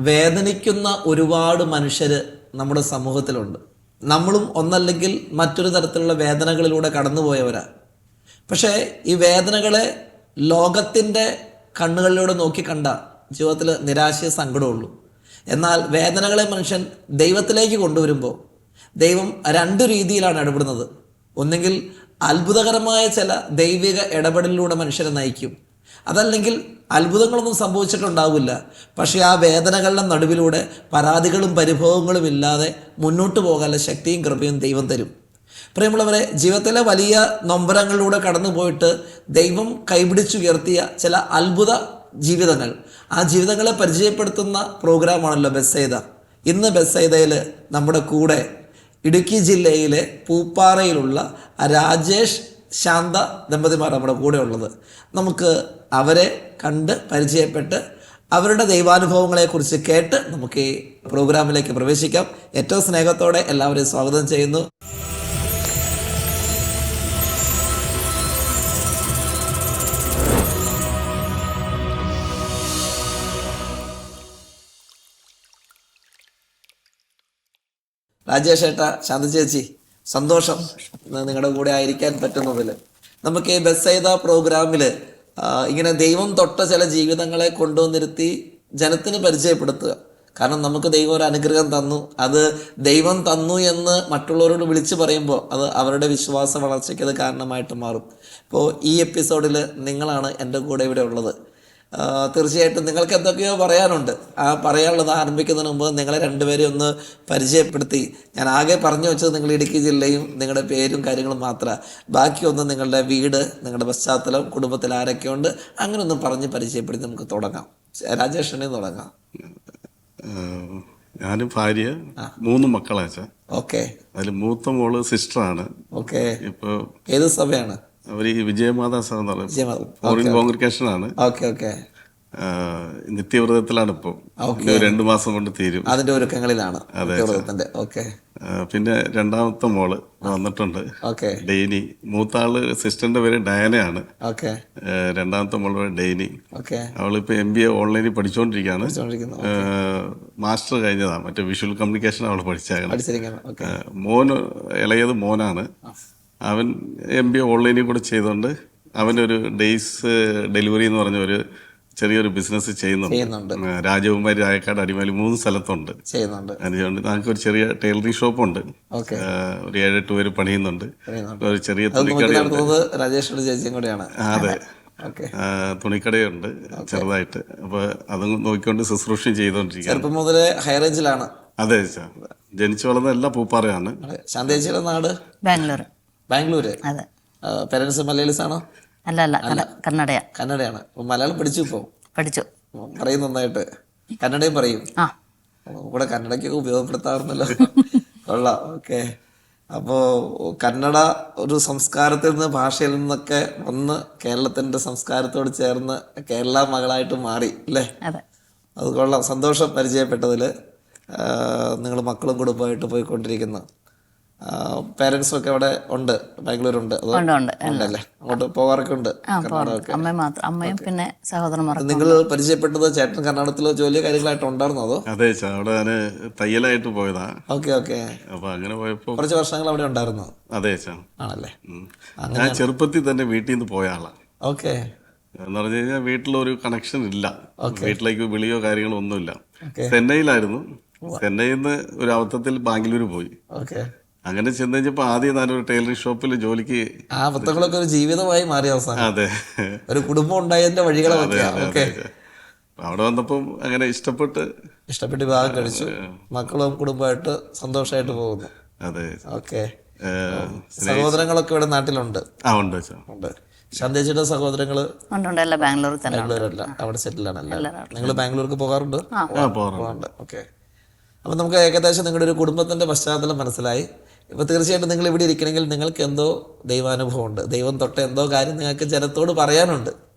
വേദനിക്കുന്ന ഒരുപാട് മനുഷ്യർ നമ്മുടെ സമൂഹത്തിലുണ്ട്. നമ്മളും ഒന്നല്ലെങ്കിൽ മറ്റൊരു തരത്തിലുള്ള വേദനകളിലൂടെ കടന്നുപോയവരാ. പക്ഷേ ഈ വേദനകളെ ലോകത്തിൻ്റെ കണ്ണുകളിലൂടെ നോക്കിക്കണ്ട ജീവിതത്തിൽ നിരാശയും സങ്കടമുള്ളൂ. എന്നാൽ വേദനകളെ മനുഷ്യൻ ദൈവത്തിലേക്ക് കൊണ്ടുവരുമ്പോൾ ദൈവം രണ്ട് രീതിയിലാണ് ഇടപെടുന്നത്. ഒന്നെങ്കിൽ അത്ഭുതകരമായ ചില ദൈവിക ഇടപെടലിലൂടെ മനുഷ്യരെ നയിക്കും, അതല്ലെങ്കിൽ അത്ഭുതങ്ങളൊന്നും സംഭവിച്ചിട്ടുണ്ടാവില്ല. പക്ഷേ ആ വേദനകളുടെ നടുവിലൂടെ പരാതികളും പരിഭവങ്ങളും ഇല്ലാതെ മുന്നോട്ട് പോകാനുള്ള ശക്തിയും കൃപയും ദൈവം തരും. പ്രിയമുള്ളവരെ, ജീവിതത്തിലെ വലിയ നൊമ്പരങ്ങളിലൂടെ കടന്നു പോയിട്ട് ദൈവം കൈപിടിച്ചുയർത്തിയ ചില അത്ഭുത ജീവിതങ്ങൾ, ആ ജീവിതങ്ങളെ പരിചയപ്പെടുത്തുന്ന പ്രോഗ്രാമാണല്ലോ ബെത്സൈദ. ഇന്ന് ബെത്സൈദയിൽ നമ്മുടെ കൂടെ ഇടുക്കി ജില്ലയിലെ പൂപ്പാറയിലുള്ള രാജേഷ് ശാന്ത ദമ്പതിമാർ നമ്മുടെ കൂടെ ഉള്ളത്. നമുക്ക് അവരെ കണ്ട് പരിചയപ്പെട്ട് അവരുടെ ദൈവാനുഭവങ്ങളെക്കുറിച്ച് കേട്ട് നമുക്ക് ഈ പ്രോഗ്രാമിലേക്ക് പ്രവേശിക്കാം. ഏറ്റവും സ്നേഹത്തോടെ എല്ലാവരെയും സ്വാഗതം ചെയ്യുന്നു. രാജേഷ് ഏട്ടാ, ശാന്ത ചേച്ചി, സന്തോഷം നിങ്ങളുടെ കൂടെ ആയിരിക്കാൻ പറ്റുന്നതിൽ. നമുക്ക് ഈ ബെത്സൈദ പ്രോഗ്രാമിൽ ഇങ്ങനെ ദൈവം തൊട്ട ചില ജീവിതങ്ങളെ കൊണ്ടുവന്നിരുത്തി ജനത്തിന് പരിചയപ്പെടുത്തുക. കാരണം നമുക്ക് ദൈവം ഒരു അനുഗ്രഹം തന്നു, അത് ദൈവം തന്നു എന്ന് മറ്റുള്ളവരോട് വിളിച്ചു പറയുമ്പോൾ അത് അവരുടെ വിശ്വാസ വളർച്ചയ്ക്ക് അത് കാരണമായിട്ട് മാറും. ഇപ്പോൾ ഈ എപ്പിസോഡിൽ നിങ്ങളാണ് എൻ്റെ കൂടെ ഇവിടെ ഉള്ളത്. തീർച്ചയായിട്ടും നിങ്ങൾക്ക് എന്തൊക്കെയോ പറയാനുണ്ട്. ആ പറയാനുള്ളത് ആരംഭിക്കുന്നതിന് മുമ്പ് നിങ്ങളെ രണ്ടുപേരെയും ഒന്ന് പരിചയപ്പെടുത്തി, ഞാൻ ആകെ പറഞ്ഞു വെച്ചത് നിങ്ങൾ ഇടുക്കി ജില്ലയും നിങ്ങളുടെ പേരും കാര്യങ്ങളും മാത്രമാണ്. ബാക്കിയൊന്നും നിങ്ങളുടെ വീട്, നിങ്ങളുടെ പശ്ചാത്തലം, കുടുംബത്തിൽ ആരൊക്കെയുണ്ട്, അങ്ങനെ ഒന്നും പറഞ്ഞ് പരിചയപ്പെടുത്തി നമുക്ക് തുടങ്ങാം. രാജേഷിനെ തുടങ്ങാം. ഞാനും ഭാര്യ, 3 മക്കളാച്ചാ. ഓക്കെ. അതിൽ മൂത്ത മോള് സിസ്റ്ററാണ്. ഓക്കെ. ഇപ്പൊ ഏത് സഭയാണ്? അവര് ഈ വിജയമാതാ സഭ എന്ന് പറയും, ഫോറിൻ കോൺഗ്രിഗേഷൻ ആണ്. Okay okay. നിത്യവ്രതത്തിലാണ് ഇപ്പൊ. 2 മാസം കൊണ്ട് തീരും. അതിന്റെ ഒരുക്കങ്ങളിലാണ്. ഓക്കെ. പിന്നെ രണ്ടാമത്തെ മോള് വന്നിട്ടുണ്ട്, ഡെയ്നി. മൂത്താള് സിസ്റ്ററിന്റെ പേര് ഡയനയാണ്. രണ്ടാമത്തെ മോളുടെ പേര് ഡെയ്നി. അവളിപ്പോ MBA ഓൺലൈനിൽ പഠിച്ചുകൊണ്ടിരിക്കുകയാണ്. മാസ്റ്റർ കഴിഞ്ഞതാ, മറ്റേ വിഷ്വൽ കമ്മ്യൂണിക്കേഷൻ അവള് പഠിച്ചാണ്. മോന് ഇളയത് മോനാണ്. അവൻ MBA ഓൺലൈനിൽ കൂടെ ചെയ്തുകൊണ്ട് അവനൊരു ഡേയ്സ് ഡെലിവറി എന്ന് പറഞ്ഞ ഒരു ചെറിയൊരു ബിസിനസ് ചെയ്യുന്നുണ്ട്. രാജകുമാരി, രായക്കാട്, അടിമാലി 3 സ്ഥലത്തുണ്ട് ചെയ്യുന്നുണ്ട്. ഞങ്ങൾക്ക് ഒരു ചെറിയ ടൈലറിംഗ് ഷോപ്പുണ്ട്. ഒരു 7-8 പേര് പണിയുന്നുണ്ട്. ഒരു ചെറിയ തുണിക്കടയുണ്ട്. അതെ, തുണിക്കടയുണ്ട് ചെറുതായിട്ട്. അപ്പൊ അതും നോക്കിക്കൊണ്ട് ശുശ്രൂഷ ചെയ്തോണ്ടിരിക്കുകയാണ്. അതെ, ജനിച്ചു വളർന്ന എല്ലാം പൂപ്പാറയാണ്. ശാന്തേച്ചിയുടെ നാട് ബാംഗ്ലൂര്. പേരൻസ് മലയാളീസ് ആണോ? അല്ല, കന്നഡയാണ്. മലയാളം പഠിച്ചു പറയും നന്നായിട്ട്. കന്നഡയും പറയും. ഇവിടെ കന്നഡയ്ക്കൊക്കെ ഉപയോഗപ്പെടുത്താറുണ്ടല്ലോ. കൊള്ളാം. ഓക്കെ. അപ്പോ കന്നഡ ഒരു സംസ്കാരത്തിൽ നിന്ന്, ഭാഷയിൽ നിന്നൊക്കെ വന്ന് കേരളത്തിന്റെ സംസ്കാരത്തോട് ചേർന്ന് കേരള മകളായിട്ട് മാറി അല്ലേ? അത് കൊള്ളാം. സന്തോഷം പരിചയപ്പെട്ടതിൽ. നിങ്ങൾ മക്കളും കുടുംബമായിട്ട് പോയിക്കൊണ്ടിരിക്കുന്നു. പേരൻസും ഒക്കെ അവിടെ ഉണ്ട്, ബാംഗ്ലൂരുണ്ട്. ഉണ്ടല്ലേ? അങ്ങോട്ട് പോകാറൊക്കെ ഉണ്ട്? അമ്മയും പിന്നെ സഹോദരന്മാരും. നിങ്ങൾ പരിചയപ്പെട്ടത് ചേട്ടൻ കർണാടകത്തിലോ ജോലിയോ കാര്യങ്ങളായിട്ട് ഉണ്ടായിരുന്നോ? അതോ? അതെ, അവിടെ തയ്യലായിട്ട് പോയതാ. Okay okay. അപ്പൊ അങ്ങനെ പോയപ്പോ കുറച്ച് വർഷങ്ങൾ അവിടെ ഉണ്ടായിരുന്നു. അതെ, ആണല്ലേ? ഞാൻ ചെറുപ്പത്തിൽ തന്നെ വീട്ടിൽ നിന്ന് പോയ ആളാ. ഓക്കെ. എന്ന് പറഞ്ഞു കഴിഞ്ഞാൽ വീട്ടിലൊരു കണക്ഷൻ ഇല്ല, വീട്ടിലേക്ക് വിളിയോ കാര്യങ്ങളോ ഒന്നുമില്ല. ചെന്നൈയിലായിരുന്നു. ചെന്നൈയിൽ നിന്ന് ഒരു അബദ്ധത്തിൽ ബാംഗ്ലൂർ പോയി. അങ്ങനെ ചെന്ന് കഴിഞ്ഞപ്പോ ആദ്യം ഞാനൊരു ടൈലറിംഗ് ഷോപ്പിൽ ജോലിക്ക്. ആ അബദ്ധങ്ങളൊക്കെ ഒരു ജീവിതമായി മാറി അവസാനം. അതെ, ഒരു കുടുംബം ഉണ്ടായതിന്റെ വഴികളൊക്കെ. അവിടെ വന്നപ്പം അങ്ങനെ ഇഷ്ടപ്പെട്ട് വിവാഹം കഴിച്ചു. മക്കളും കുടുംബമായിട്ട് സന്തോഷമായിട്ട് പോകുന്നു. അതെ. ഓക്കെ. സഹോദരങ്ങളൊക്കെ ഇവിടെ നാട്ടിലുണ്ട്? ഉണ്ട്. ശാന്തേച്ചിയുടെ സഹോദരങ്ങള് ബാംഗ്ലൂരല്ല, അവിടെ സെറ്റിലാണല്ലോ. നിങ്ങൾ ബാംഗ്ലൂർക്ക് പോകാറുണ്ട്? പോകാറുണ്ട്. ഓക്കെ. അപ്പം നമുക്ക് ഏകദേശം നിങ്ങളുടെ ഒരു കുടുംബത്തിന്റെ പശ്ചാത്തലം മനസ്സിലായി. ഇപ്പൊ തീർച്ചയായിട്ടും നിങ്ങൾ ഇവിടെ ഇരിക്കണമെങ്കിൽ നിങ്ങൾക്ക് എന്തോ ദൈവാനുഭവം ഉണ്ട്, ദൈവം തൊട്ട് എന്തോ കാര്യം നിങ്ങൾക്ക് ജനത്തോട് പറയാനുണ്ട്.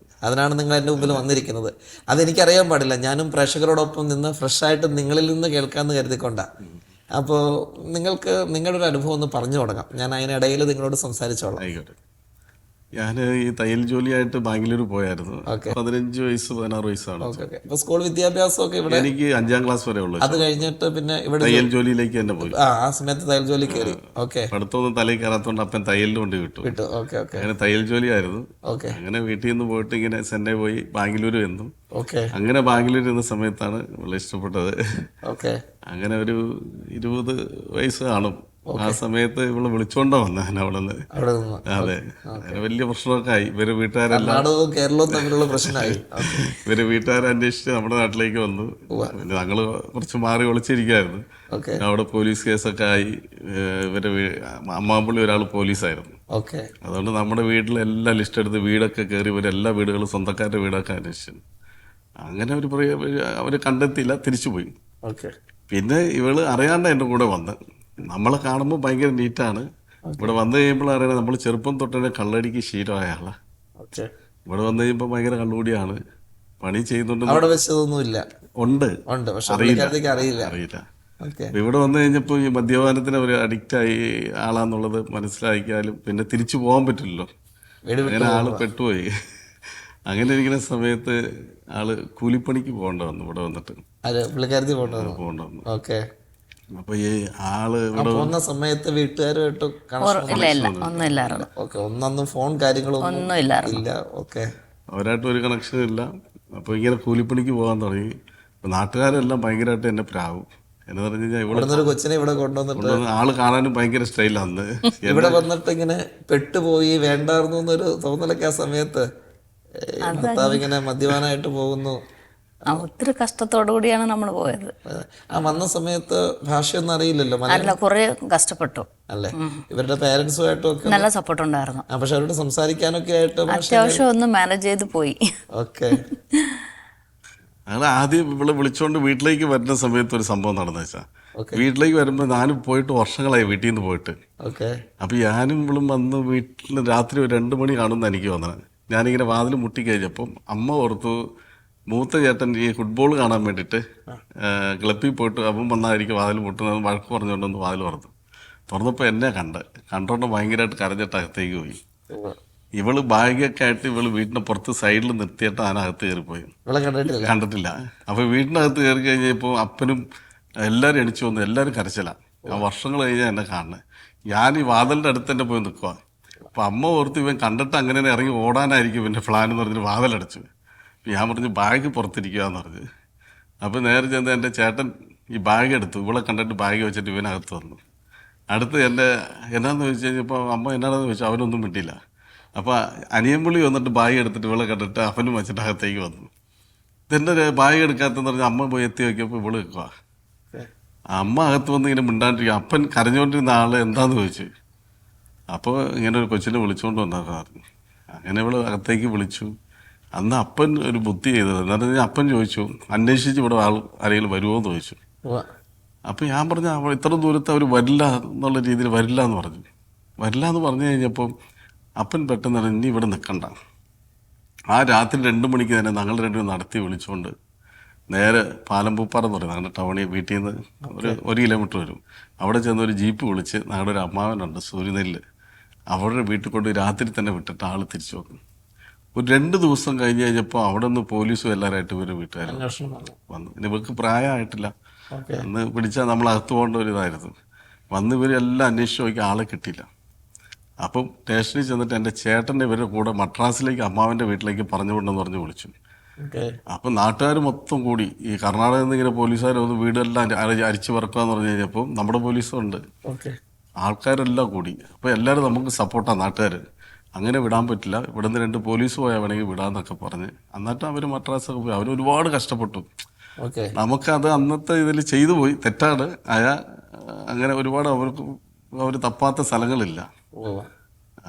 അതിനാണ് നിങ്ങൾ എൻ്റെ മുമ്പിൽ വന്നിരിക്കുന്നത്. അതെനിക്കറിയാൻ പാടില്ല. ഞാനും പ്രേക്ഷകരോടൊപ്പം നിന്ന് ഫ്രഷായിട്ട് നിങ്ങളിൽ നിന്ന് കേൾക്കാമെന്ന് കരുതിക്കൊണ്ടാണ്. അപ്പോൾ നിങ്ങൾക്ക് നിങ്ങളുടെ ഒരു അനുഭവം ഒന്ന് പറഞ്ഞു തുടങ്ങാം. ഞാൻ അതിനിടയിൽ നിങ്ങളോട് സംസാരിച്ചോളാം. ഞാൻ ഈ തയ്യൽ ജോലിയായിട്ട് ബാംഗ്ലൂർ പോയായിരുന്നു. 15 വയസ്സ് 16 വയസ്സാണ്. അപ്പൊ സ്കൂൾ വിദ്യാഭ്യാസം ഒക്കെ ഇവിടെ? എനിക്ക് 5ാം ക്ലാസ് വരെ ഉള്ളു. അത് കഴിഞ്ഞിട്ട് പിന്നെ ഇവിടെ തയ്യൽ ജോലിയിലേക്ക് തന്നെ പോയി. ആ സമയത്ത് തയ്യൽ ജോലി കയറി. ഓക്കെ. അടുത്തൊന്നും തലയിൽ കയറാത്തോണ്ട് അപ്പൻ തയ്യലിന് കൊണ്ട് വിട്ടു. അങ്ങനെ തയ്യൽ ജോലിയായിരുന്നു. അങ്ങനെ വീട്ടിൽ നിന്ന് പോയിട്ട് ഇങ്ങനെ ചെന്നൈ പോയി ബാംഗ്ലൂർ വന്നു. അങ്ങനെ ബാംഗ്ലൂർ ഇരുന്ന സമയത്താണ് വളരെ ഇഷ്ടപ്പെട്ടത്. അങ്ങനെ ഒരു 20 വയസ്സ് കാണും. ആ സമയത്ത് ഇവള് വിളിച്ചോണ്ടാ വന്ന അവിടെ നിന്ന്. അതെ, വലിയ പ്രശ്നമൊക്കെ ആയി. ഇവര് വീട്ടുകാരെല്ലാം കേരളവും തമ്മിലുള്ള പ്രശ്നമായി. ഇവര് വീട്ടുകാരെ അന്വേഷിച്ച് നമ്മുടെ നാട്ടിലേക്ക് വന്നു. ഞങ്ങള് കുറച്ച് മാറി ഒളിച്ചിരിക്കായിരുന്നു. അവിടെ പോലീസ് കേസൊക്കെ ആയി. ഇവര് അമ്മാമ്പുള്ളി ഒരാൾ പോലീസായിരുന്നു. അതുകൊണ്ട് നമ്മുടെ വീട്ടിലെല്ലാം ലിസ്റ്റ് എടുത്ത് വീടൊക്കെ കയറി ഇവരെല്ലാ വീടുകളും സ്വന്തക്കാരുടെ വീടൊക്കെ അന്വേഷിച്ചു. അങ്ങനെ അവര് കണ്ടെത്തിയില്ല, തിരിച്ചുപോയി. പിന്നെ ഇവള് അറിയാണ്ട് എൻ്റെ കൂടെ വന്ന് നമ്മളെ കാണുമ്പോൾ ഭയങ്കര നീറ്റാണ്. ഇവിടെ വന്നു കഴിയുമ്പോൾ അറിയാം നമ്മൾ ചെറുപ്പം തൊട്ടേ കള്ളടിക്ക് ശീലമായ ആളാ. ഇവിടെ വന്നു കഴിയുമ്പോൾ ഭയങ്കര കള്ളുകൂടിയാണ്. പണി ചെയ്യുന്നുണ്ട്. ഉണ്ട്, അറിയില്ല. ഇവിടെ വന്നു കഴിഞ്ഞപ്പോൾ ഈ മദ്യപാനത്തിന് ഒരു അഡിക്റ്റായി ആളാന്നുള്ളത് മനസ്സിലാക്കിയാലും പിന്നെ തിരിച്ചു പോകാൻ പറ്റില്ലല്ലോ. അങ്ങനെ ആള് പെട്ടുപോയി. അങ്ങനെ ഇരിക്കുന്ന സമയത്ത് ആള് കൂലിപ്പണിക്ക് പോകേണ്ട വന്നു. ഇവിടെ വന്നിട്ട് പോകേണ്ട വന്നു. അപ്പൊ ഈ ആള് പോകുന്ന സമയത്ത് വീട്ടുകാരുമായിട്ട് ഒന്നും ഫോൺ കാര്യങ്ങളൊന്നും ഇല്ല. അവരായിട്ട് ഒരു കണക്ഷനും ഇല്ല. അപ്പൊ ഇങ്ങനെ കൂലിപ്പണിക്ക് പോകാൻ തുടങ്ങി. നാട്ടുകാരെല്ലാം ഭയങ്കരമായിട്ട് എന്നെ പ്രാവും. എന്ന് പറഞ്ഞു കഴിഞ്ഞാൽ ഇവിടെ കൊച്ചിനെ ഇവിടെ കൊണ്ടുവന്നിട്ട് ആള് കാണാനും ഭയങ്കര സ്റ്റൈലാണ്. ഇവിടെ വന്നിട്ട് ഇങ്ങനെ പെട്ടുപോയി വേണ്ടായിരുന്നു എന്നൊരു തോന്നലൊക്കെ ആ സമയത്ത്. ഭർത്താവ് ഇങ്ങനെ മദ്യപാനായിട്ട് പോകുന്നു. ഒത്തിരി കഷ്ടത്തോടു കൂടിയാണ് നമ്മൾ പോയത്. ആ വന്ന സമയത്ത് ഭാഷയൊന്നും അറിയില്ലല്ലോ. അല്ല, കുറെ കഷ്ടപ്പെട്ടു അല്ലേ? ഇവരുടെ പേരൻസുമായിട്ടും ഒക്കെ നല്ല സപ്പോർട്ട് ഉണ്ടായിരുന്നു. പക്ഷെ അവരോട് സംസാരിക്കാനൊക്കെ ആയിട്ട് അത്യാവശ്യം ഒന്ന് മാനേജ് ചെയ്ത് പോയി. ഞങ്ങൾ ആദ്യം ഇവിടെ വിളിച്ചോണ്ട് വീട്ടിലേക്ക് വരുന്ന സമയത്ത് ഒരു സംഭവം നടന്നു വെച്ചാൽ, വീട്ടിലേക്ക് വരുമ്പോൾ ഞാനും പോയിട്ട് വർഷങ്ങളായി വീട്ടിൽ നിന്ന് പോയിട്ട്. അപ്പൊ ഞാനും ഇവളും വന്ന് വീട്ടിൽ രാത്രി ഒരു 2 മണി കാണുന്ന എനിക്ക് വന്നത്. ഞാനിങ്ങനെ വാതിൽ മുട്ടിക്കഴിഞ്ഞപ്പം അമ്മ ഓർത്തു മൂത്ത ചേട്ടൻ ഈ ഫുട്ബോൾ കാണാൻ വേണ്ടിയിട്ട് ക്ലബ്ബിൽ പോയിട്ട് അവൻ വന്നായിരിക്കും വാതിൽ മുട്ടുന്നത്. വഴക്ക് പറഞ്ഞുകൊണ്ടൊന്ന് വാതിൽ തുറന്നപ്പോൾ എന്നെ കണ്ടോണ്ട് ഭയങ്കരമായിട്ട് കരഞ്ഞിട്ട് അകത്തേക്ക് പോയി. ഇവള് ബാഗൊക്കെ ആയിട്ട് ഇവള് വീടിന്റെ പുറത്ത് സൈഡിൽ നിർത്തിയിട്ട് അതിനകത്ത് കയറിപ്പോയി. കണ്ടിട്ടില്ല. അപ്പൊ വീടിനകത്ത് കയറി കഴിഞ്ഞപ്പോൾ അപ്പനും എല്ലാവരും എണിച്ചു വന്നു. എല്ലാവരും കരച്ചില്ല. വർഷങ്ങൾ കഴിഞ്ഞാൽ എന്നെ കാണുന്നത്. ഞാൻ ഈ വാതിലിന്റെ അടുത്ത് തന്നെ പോയി നിൽക്കുക. അപ്പൊ അമ്മ ഓർത്ത് ഇവൻ കണ്ടിട്ട് അങ്ങനെ ഇറങ്ങി ഓടാനായിരിക്കും ഇവന്റെ പ്ലാൻ എന്ന് പറഞ്ഞിട്ട് വാതിലടച്ചു. ഞാൻ പറഞ്ഞു ബാഗ് പുറത്തിരിക്കുക എന്ന് പറഞ്ഞു. അപ്പോൾ നേരെ ചെന്ന് എൻ്റെ ചേട്ടൻ ഈ ബാഗ് എടുത്തു. ഇവളെ കണ്ടിട്ട് ബാഗ് വെച്ചിട്ട് ഇവനകത്ത് വന്നു. അടുത്ത് എന്നാന്ന് ചോദിച്ചു കഴിഞ്ഞപ്പോൾ അമ്മ എന്നാണെന്ന് ചോദിച്ചാൽ അവനൊന്നും മിണ്ടില്ല. അപ്പോൾ അനിയൻപുള്ളി വന്നിട്ട് ബാഗ് എടുത്തിട്ട് ഇവളെ കണ്ടിട്ട് അവനും വെച്ചിട്ട് അകത്തേക്ക് വന്നു. ഇതെൻ്റെ ബാഗ് എടുക്കാത്തെന്ന് പറഞ്ഞാൽ അമ്മ പോയി എത്തി നോക്കിയപ്പോൾ ഇവള് വെക്കുക. അമ്മ അകത്ത് വന്ന് ഇങ്ങനെ മിണ്ടാണ്ടിരിക്കുക. അപ്പൻ കരഞ്ഞുകൊണ്ടിരുന്ന ആള് എന്താന്ന് ചോദിച്ചു. അപ്പോൾ ഇങ്ങനെ ഒരു കൊച്ചിനെ വിളിച്ചുകൊണ്ട് വന്നാന്ന് പറഞ്ഞു. അങ്ങനെ ഇവള് അകത്തേക്ക് വിളിച്ചു. അന്ന് അപ്പൻ ഒരു ബുദ്ധി ചെയ്തത് എന്താ പറഞ്ഞാൽ അപ്പൻ ചോദിച്ചു, അന്വേഷിച്ച് ഇവിടെ ആരെങ്കിലും വരുമോ എന്ന് ചോദിച്ചു. അപ്പം ഞാൻ പറഞ്ഞു ഇത്ര ദൂരത്ത് അവർ വരില്ല എന്നുള്ള രീതിയിൽ വരില്ല എന്ന് പറഞ്ഞു. വരില്ല എന്ന് പറഞ്ഞു കഴിഞ്ഞപ്പം അപ്പൻ പെട്ടെന്ന് ഇനി ഇവിടെ നിൽക്കണ്ട. ആ രാത്രി 2 മണിക്ക് തന്നെ ഞങ്ങൾ രണ്ടും നടത്തി വിളിച്ചുകൊണ്ട് നേരെ പാലമ്പൂപ്പാറ എന്ന് പറയും ഞങ്ങളുടെ ടൗണിൽ വീട്ടിൽ നിന്ന് ഒരു കിലോമീറ്റർ വരും. അവിടെ ചെന്ന് ഒരു ജീപ്പ് വിളിച്ച് ഞങ്ങളുടെ ഒരു അമ്മാവനുണ്ട് സൂര്യനെല്ല്, അവരുടെ വീട്ടിൽ കൊണ്ട് രാത്രി തന്നെ വിട്ടിട്ട് ആൾ തിരിച്ചു വന്നു. ഒരു 2 ദിവസം കഴിഞ്ഞ് കഴിഞ്ഞപ്പോൾ അവിടെ നിന്ന് പോലീസും എല്ലാവരായിട്ട് ഇവർ വീട്ടുകാരും വന്നു. ഇവർക്ക് പ്രായമായിട്ടില്ല. അന്ന് പിടിച്ചാൽ നമ്മൾ അകത്ത് പോകേണ്ട ഒരു ഇതായിരുന്നു. വന്ന് ഇവരെല്ലാം അന്വേഷിച്ച് നോക്കി ആളെ കിട്ടിയില്ല. അപ്പം സ്റ്റേഷനിൽ ചെന്നിട്ട് എൻ്റെ ചേട്ടൻ്റെ ഇവരുടെ കൂടെ മദ്രാസിലേക്ക് അമ്മാവൻ്റെ വീട്ടിലേക്ക് പറഞ്ഞു വിടണമെന്ന് പറഞ്ഞ് വിളിച്ചു. അപ്പം നാട്ടുകാർ മൊത്തം കൂടി ഈ കർണാടകയിൽ നിന്ന് ഇങ്ങനെ പോലീസുകാർ വന്ന് വീടെല്ലാം അരിച്ചു പറക്കുക എന്ന് പറഞ്ഞു കഴിഞ്ഞപ്പോൾ നമ്മുടെ പോലീസും ഉണ്ട്, ആൾക്കാരെല്ലാം കൂടി. അപ്പോൾ എല്ലാവരും നമുക്ക് സപ്പോർട്ടാണ് നാട്ടുകാർ. അങ്ങനെ വിടാൻ പറ്റില്ല, ഇവിടുന്ന് 2 പോലീസ് പോയാൽ വേണമെങ്കിൽ വിടാന്നൊക്കെ പറഞ്ഞ് എന്നിട്ട് അവർ മദ്രാസൊക്കെ പോയി. അവർ ഒരുപാട് കഷ്ടപ്പെട്ടു. നമുക്കത് അന്നത്തെ ഇതിൽ ചെയ്തു പോയി, തെറ്റാണ്. അങ്ങനെ ഒരുപാട് അവർ തപ്പാത്ത സ്ഥലങ്ങളില്ല.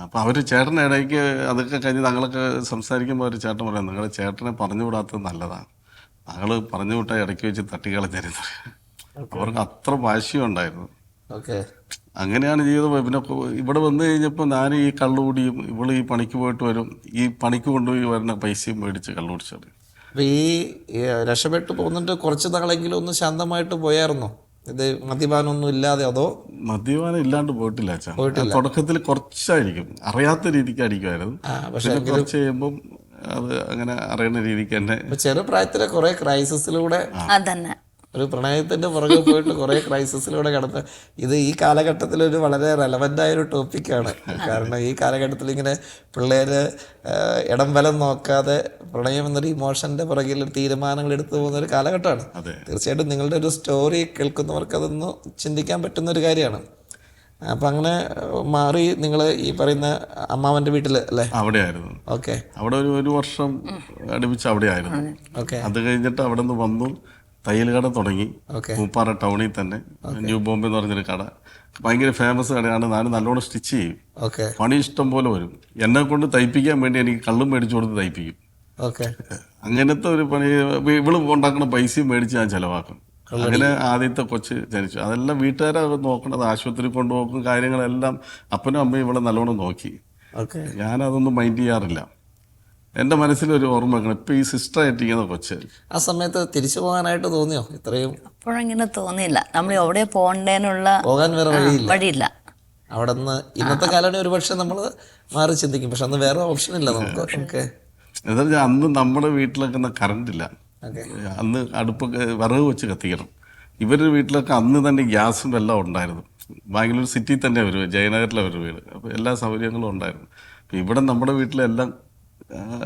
അപ്പം അവർ ചേട്ടൻ്റെ ഇടയ്ക്ക് അതൊക്കെ കഴിഞ്ഞ് ഞങ്ങളൊക്കെ സംസാരിക്കുമ്പോൾ ഒരു ചേട്ടൻ പറയാം, നിങ്ങളുടെ ചേട്ടനെ പറഞ്ഞു വിടാത്തത് നല്ലതാണ്, ഞങ്ങൾ പറഞ്ഞു വിട്ടാൽ ഇടയ്ക്ക് വെച്ച് തട്ടിക്കളഞ്ഞിരുന്നു. അവർക്ക് അത്ര വാശിയും ഉണ്ടായിരുന്നു. അങ്ങനെയാണ് ജീവിതം. പിന്നെ ഇവിടെ വന്നു കഴിഞ്ഞപ്പോൾ ഞാൻ ഈ കള്ളുകൂടിയും ഇവള് ഈ പണിക്ക് പോയിട്ട് വരും, ഈ പണിക്ക് കൊണ്ടുപോയി വരുന്ന പൈസയും മേടിച്ച് കള്ളുകുടിച്ചത്. ഈ രക്ഷപ്പെട്ടു പോകുന്നുണ്ട് കുറച്ച് നാളെങ്കിലും ഒന്ന് ശാന്തമായിട്ട് പോയായിരുന്നോ ഇത് മദ്യപാനമൊന്നും ഇല്ലാതെ അതോ? മദ്യപാനം ഇല്ലാണ്ട് പോയിട്ടില്ല അച്ഛാ. തുടക്കത്തിൽ കുറച്ചായിരിക്കും, അറിയാത്ത രീതിക്ക് അടിക്കുമായിരുന്നു. പക്ഷെ കുറച്ച് കഴിയുമ്പം അത് അങ്ങനെ അറിയുന്ന രീതിക്ക് തന്നെ. ചെറുപ്രായത്തിലെ കുറെ ക്രൈസിസിലൂടെ, അതന്നെ ഒരു പ്രണയത്തിന്റെ പുറകെ പോയിട്ട് കുറെ ക്രൈസിസിലൂടെ കടന്ന്, ഇത് ഈ കാലഘട്ടത്തിൽ ഒരു വളരെ റെലവൻ്റ് ആയൊരു ടോപ്പിക്കാണ്. കാരണം ഈ കാലഘട്ടത്തിൽ ഇങ്ങനെ പിള്ളേര് ഇടം വലം നോക്കാതെ പ്രണയം എന്നൊരു ഇമോഷന്റെ പുറകിൽ തീരുമാനങ്ങൾ എടുത്തു പോകുന്ന ഒരു കാലഘട്ടമാണ്. തീർച്ചയായിട്ടും നിങ്ങളുടെ ഒരു സ്റ്റോറി കേൾക്കുന്നവർക്ക് അതൊന്ന് ചിന്തിക്കാൻ പറ്റുന്ന ഒരു കാര്യമാണ്. അപ്പം അങ്ങനെ മാറി നിങ്ങൾ ഈ പറയുന്ന അമ്മാവന്റെ വീട്ടിൽ അല്ലേ? അവിടെയായിരുന്നു. ഓക്കെ. അവിടെ ഒരു വർഷം അടുപ്പിച്ച് അവിടെയായിരുന്നു. ഓക്കെ. അത് കഴിഞ്ഞിട്ട് അവിടെ നിന്ന് വന്നു തയ്യൽ കട തുടങ്ങി. പൂപ്പാറ ടൗണിൽ തന്നെ ന്യൂ ബോംബെ എന്ന് പറഞ്ഞൊരു കട, ഭയങ്കര ഫേമസ് കടയാണ്. ഞാൻ നല്ലോണം സ്റ്റിച്ച് ചെയ്യും. പണി ഇഷ്ടം പോലെ വരും. എന്നെ കൊണ്ട് തയ്പ്പിക്കാൻ വേണ്ടി എനിക്ക് കള്ളും മേടിച്ചു കൊടുത്ത് തയ്പ്പിക്കും. അങ്ങനത്തെ ഒരു പണി. ഇവള് ഉണ്ടാക്കുന്ന പൈസയും മേടിച്ച് ഞാൻ ചെലവാക്കും. അങ്ങനെ ആദ്യത്തെ കൊച്ച് ജനിച്ചു. അതെല്ലാം വീട്ടുകാരെ നോക്കണത്, ആശുപത്രി കൊണ്ടുപോക്കും കാര്യങ്ങളെല്ലാം അപ്പനും അമ്മയും ഇവിടെ നല്ലോണം നോക്കി. ഞാനതൊന്നും മൈൻഡ് ചെയ്യാറില്ല. എൻ്റെ മനസ്സിലൊരു ഓർമ്മ വെക്കണം, ഇപ്പം ഈ സിസ്റ്റർ ആയിട്ടിരിക്കുന്ന കൊച്ച്. ആ സമയത്ത് തിരിച്ചു പോകാനായിട്ട് തോന്നിയോ? ഇത്രയും അപ്പോഴങ്ങനെ തോന്നിയില്ല. നമ്മൾ എവിടെ പോകേണ്ടതിനുള്ള പോകാൻ വേറെ വഴിയില്ല. അവിടെ നിന്ന് ഇന്നത്തെ കാലം ഒരു പക്ഷെ നമ്മൾ മാറി ചിന്തിക്കും, പക്ഷെ അന്ന് വേറെ ഓപ്ഷൻ ഇല്ല നമുക്ക്. എന്താ വെച്ചാൽ അന്ന് നമ്മുടെ വീട്ടിലൊക്കെ കറണ്ട് ഇല്ല. അന്ന് അടുപ്പൊക്കെ വിറക് വെച്ച് കത്തിക്കണം. ഇവരുടെ വീട്ടിലൊക്കെ അന്ന് തന്നെ ഗ്യാസും എല്ലാം ഉണ്ടായിരുന്നു. ബാംഗ്ലൂർ സിറ്റിയിൽ തന്നെ അവർ, ജയനഗറിലെ ഒരു വീട്. അപ്പോൾ എല്ലാ സൗകര്യങ്ങളും ഉണ്ടായിരുന്നു. അപ്പം ഇവിടെ നമ്മുടെ വീട്ടിലെല്ലാം